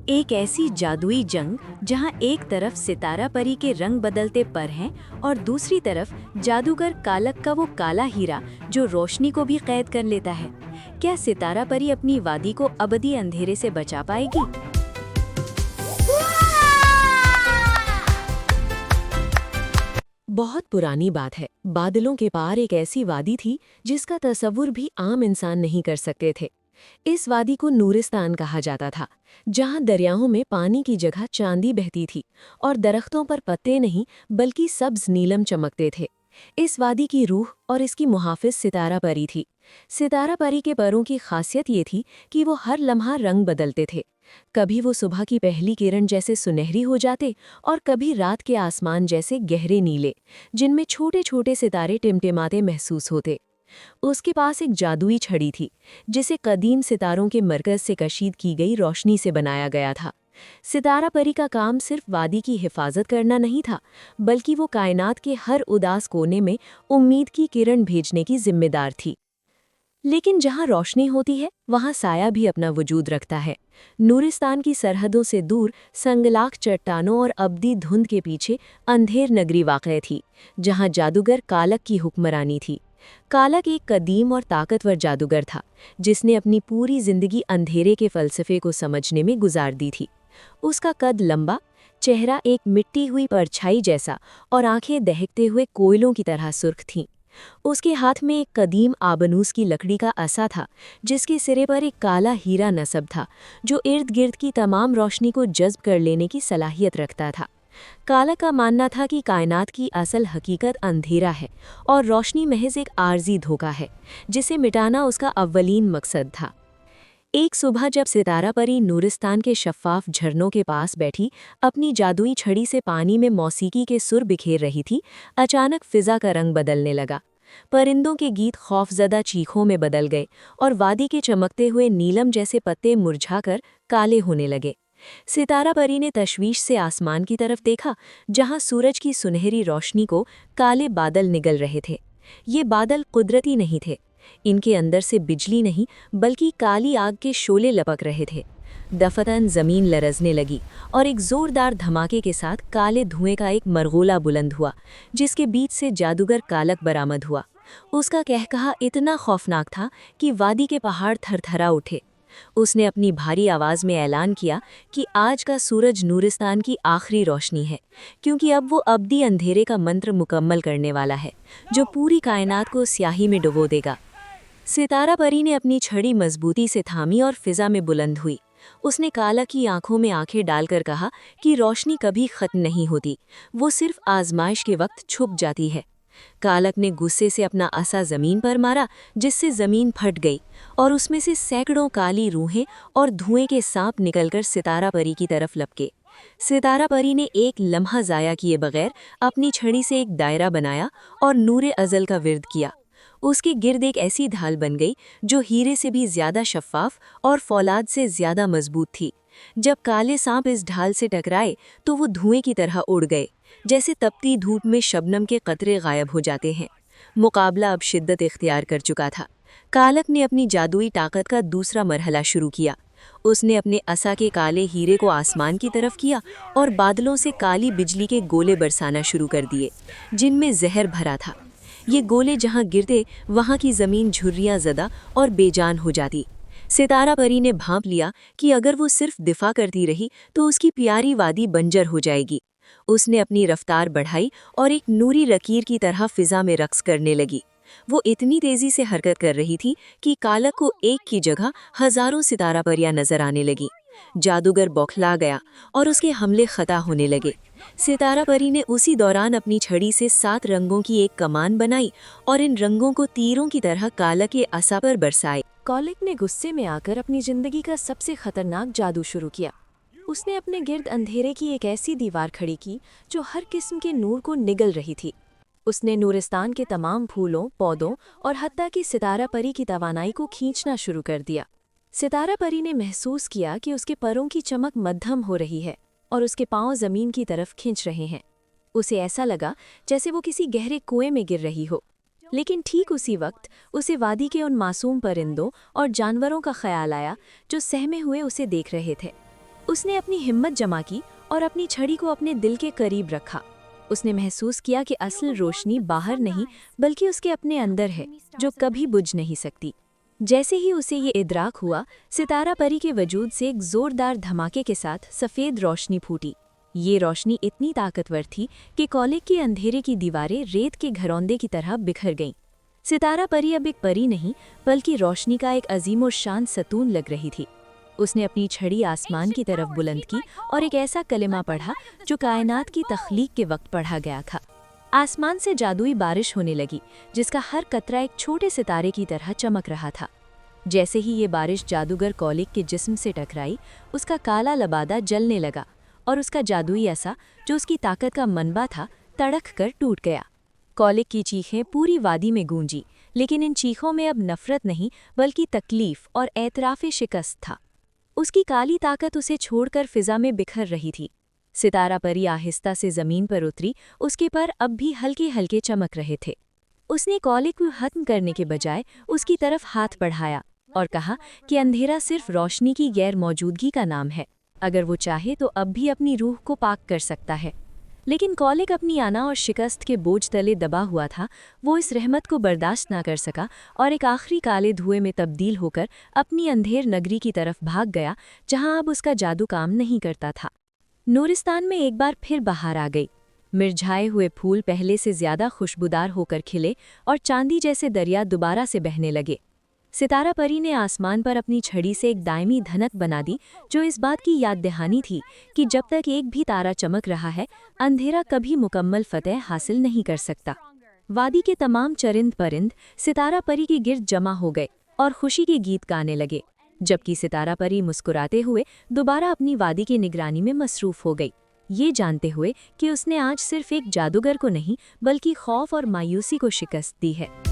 एक ऐसी जादुई जंग जहां एक तरफ सितारा परी के रंग बदलते पर हैं और दूसरी तरफ जादूगर कालक का वो काला हीरा जो रोशनी को भी कैद कर लेता है। क्या सितारा परी अपनी वादी को अबदी अंधेरे से बचा पाएगी? बहुत पुरानी बात है। बादलों के पार एक ऐसी वादी थी जिसका तसव्वुर भी आम इंसान नहीं कर सकते थे। इस वादी को नूरिस्तान कहा जाता था, जहां दरियाओं में पानी की जगह चांदी बहती थी और दरख्तों पर पत्ते नहीं बल्कि सब्ज नीलम चमकते थे। इस वादी की रूह और इसकी मुहाफिज सितारा परी थी। सितारा परी के परों की खासियत ये थी कि वो हर लम्हा रंग बदलते थे। कभी वो सुबह की पहली किरण जैसे सुनहरी हो जाते और कभी रात के आसमान जैसे गहरे नीले, जिनमें छोटे छोटे सितारे टिमटिमाते महसूस होते। उसके पास एक जादुई छड़ी थी, जिसे कदीम सितारों के मरकज से कशीद की गई रोशनी से बनाया गया था। सितारा परी का काम सिर्फ वादी की हिफाजत करना नहीं था, बल्कि वो कायनात के हर उदास कोने में उम्मीद की किरण भेजने की जिम्मेदार थी। लेकिन जहां रोशनी होती है, वहां साया भी अपना वजूद रखता है। नूरिस्तान की सरहदों से दूर संगलाख चट्टानों और अब्दी धुंध के पीछे अंधेर नगरी वाक़ थी, जहां जादूगर कालक की हुक्मरानी थी। कालक एक कदीम और ताकतवर जादूगर था, जिसने अपनी पूरी जिंदगी अंधेरे के फ़लसफ़े को समझने में गुजार दी थी। उसका कद लंबा, चेहरा एक मिट्टी हुई परछाई जैसा और आंखें दहकते हुए कोयलों की तरह सुर्ख थीं। उसके हाथ में एक कदीम आबनूस की लकड़ी का असा था, जिसके सिरे पर एक काला हीरा नसब था, जो इर्द गिर्द की तमाम रोशनी को जज्ब कर लेने की सलाहियत रखता था। काला का मानना था कि कायनात की असल हकीकत अंधेरा है और रोशनी महज एक आर्जी धोखा है, जिसे मिटाना उसका अव्वलीन मकसद था। एक सुबह जब सितारा परी नूरिस्तान के शफ़ाफ झरनों के पास बैठी अपनी जादुई छड़ी से पानी में मौसीकी के सुर बिखेर रही थी, अचानक फिज़ा का रंग बदलने लगा। परिंदों के गीत खौफजदा चीखों में बदल गए और वादी के चमकते हुए नीलम जैसे पत्ते मुरझाकर काले होने लगे। सितारा परी ने तशवीश से आसमान की तरफ देखा, जहां सूरज की सुनहरी रोशनी को काले बादल निगल रहे थे। ये बादल कुदरती नहीं थे, इनके अंदर से बिजली नहीं बल्कि काली आग के शोले लपक रहे थे। दफतन जमीन लरजने लगी और एक जोरदार धमाके के साथ काले धुएं का एक मरगोला बुलंद हुआ, जिसके बीच से जादूगर कालक बरामद हुआ। उसका कहकहा इतना खौफनाक था कि वादी के पहाड़ थरथरा उठे। उसने अपनी भारी आवाज़ में ऐलान किया कि आज का सूरज नूरिस्तान की आखिरी रोशनी है, क्योंकि अब वो अब्दी अंधेरे का मंत्र मुकम्मल करने वाला है, जो पूरी कायनात को स्याही में डुबो देगा। सितारा परी ने अपनी छड़ी मजबूती से थामी और फिजा में बुलंद हुई। उसने काला की आंखों में आंखें डालकर कहा कि रोशनी कभी खत्म नहीं होती, वो सिर्फ आजमाइश के वक्त छुप जाती है। कालक ने गुस्से से अपना असा जमीन पर मारा, जिससे जमीन फट गई और उसमें से सैकड़ों काली रूहें और धुएं के सांप निकलकर सितारा परी की तरफ लपके। सितारा परी ने एक लम्हा जाया किए बगैर अपनी छड़ी से एक दायरा बनाया और नूरे अजल का विर्द किया। उसके गिर्द एक ऐसी ढाल बन गई जो हीरे से भी ज्यादा शफ़ाफ और फौलाद से ज्यादा मजबूत थी। जब काले सांप इस ढाल से टकराए तो वो धुएं की तरह उड़ गए, जैसे तपती धूप में शबनम के कतरे गायब हो जाते हैं। मुकाबला अब शिद्दत इख्तियार कर चुका था। कालक ने अपनी जादुई ताकत का दूसरा मरहला शुरू किया। उसने अपने असा के काले हीरे को आसमान की तरफ किया और बादलों से काली बिजली के गोले बरसाना शुरू कर दिए, जिनमें जहर भरा था। ये गोले जहां गिरते वहां की जमीन झुर्रियां ज़दा और बेजान हो जाती। सितारा परी ने भांप लिया कि अगर वो सिर्फ दिफा करती रही तो उसकी प्यारी वादी बंजर हो जाएगी। उसने अपनी रफ्तार बढ़ाई और एक नूरी लकीर की तरह फिजा में रक्स करने लगी। वो इतनी तेजी से हरकत कर रही थी कि कालक को एक की जगह हजारों सितारा परियां नजर आने लगी। जादूगर बौखला गया और उसके हमले खता होने लगे। सितारा परी ने उसी दौरान अपनी छड़ी से 7 रंगों की एक कमान बनाई और इन रंगों को तीरों की तरह कालक के असा पर बरसाए। कालक ने गुस्से में आकर अपनी जिंदगी का सबसे खतरनाक जादू शुरू किया। उसने अपने गिर्द अंधेरे की एक ऐसी दीवार खड़ी की जो हर किस्म के नूर को निगल रही थी। उसने नूरिस्तान के तमाम फूलों, पौधों और हत्ता की सितारा परी की तवानाई को खींचना शुरू कर दिया। सितारा परी ने महसूस किया कि उसके परों की चमक मध्यम हो रही है और उसके पांव जमीन की तरफ खिंच रहे हैं। उसे ऐसा लगा जैसे वो किसी गहरे कुएं में गिर रही हो। लेकिन ठीक उसी वक्त उसे वादी के उन मासूम परिंदों और जानवरों का ख्याल आया जो सहमे हुए उसे देख रहे थे। उसने अपनी हिम्मत जमा की और अपनी छड़ी को अपने दिल के करीब रखा। उसने महसूस किया कि असल रोशनी बाहर नहीं बल्कि उसके अपने अंदर है, जो कभी बुझ नहीं सकती। जैसे ही उसे ये इदराक हुआ, सितारा परी के वजूद से एक जोरदार धमाके के साथ सफ़ेद रोशनी फूटी। ये रोशनी इतनी ताकतवर थी कि कॉलेज के अंधेरे की दीवारें रेत के घरौंदे की तरह बिखर गईं। सितारा परी अब एक परी नहीं बल्कि रोशनी का एक अजीम और शान सतून लग रही थी। उसने अपनी छड़ी आसमान की तरफ बुलंद की और एक ऐसा कलिमा पढ़ा जो कायनात की तख्लीक के वक्त पढ़ा गया था। आसमान से जादुई बारिश होने लगी, जिसका हर कतरा एक छोटे सितारे की तरह चमक रहा था। जैसे ही ये बारिश जादूगर कॉलिक के जिस्म से टकराई, उसका काला लबादा जलने लगा और उसका जादुई असा, जो उसकी ताकत का मनबा था, तड़क कर टूट गया। कॉलिक की चीखें पूरी वादी में गूंजी, लेकिन इन चीखों में अब नफरत नहीं बल्कि तकलीफ और एतराफ़ शिकस्त था। उसकी काली ताकत उसे छोड़कर फिजा में बिखर रही थी। सितारा परी आहिस्ता से जमीन पर उतरी, उसके पर अब भी हल्के हल्के चमक रहे थे। उसने कॉलिक को खत्म करने के बजाय उसकी तरफ हाथ बढ़ाया और कहा कि अंधेरा सिर्फ रोशनी की गैर मौजूदगी का नाम है। अगर वो चाहे तो अब भी अपनी रूह को पाक कर सकता है। लेकिन कॉलिक अपनी आना और शिकस्त के बोझ तले दबा हुआ था। वो इस रहमत को बर्दाश्त ना कर सका और एक आखिरी काले धुएं में तब्दील होकर अपनी अंधेर नगरी की तरफ भाग गया, जहां अब उसका जादू काम नहीं करता था। नूरिस्तान में एक बार फिर बहार आ गई। मिर्झाए हुए फूल पहले से ज्यादा खुशबूदार होकर खिले और चांदी जैसे दरिया दोबारा से बहने लगे। सितारा परी ने आसमान पर अपनी छड़ी से एक दायमी धनक बना दी, जो इस बात की याद दहानी थी कि जब तक एक भी तारा चमक रहा है, अंधेरा कभी मुकम्मल फतेह हासिल नहीं कर सकता। वादी के तमाम चरिंद परिंद सितारा परी के गिर्द जमा हो गए और खुशी के गीत गाने लगे, जबकि सितारा परी मुस्कुराते हुए दोबारा अपनी वादी की निगरानी में मसरूफ हो गई, ये जानते हुए कि उसने आज सिर्फ एक जादूगर को नहीं बल्कि खौफ और मायूसी को शिकस्त दी है।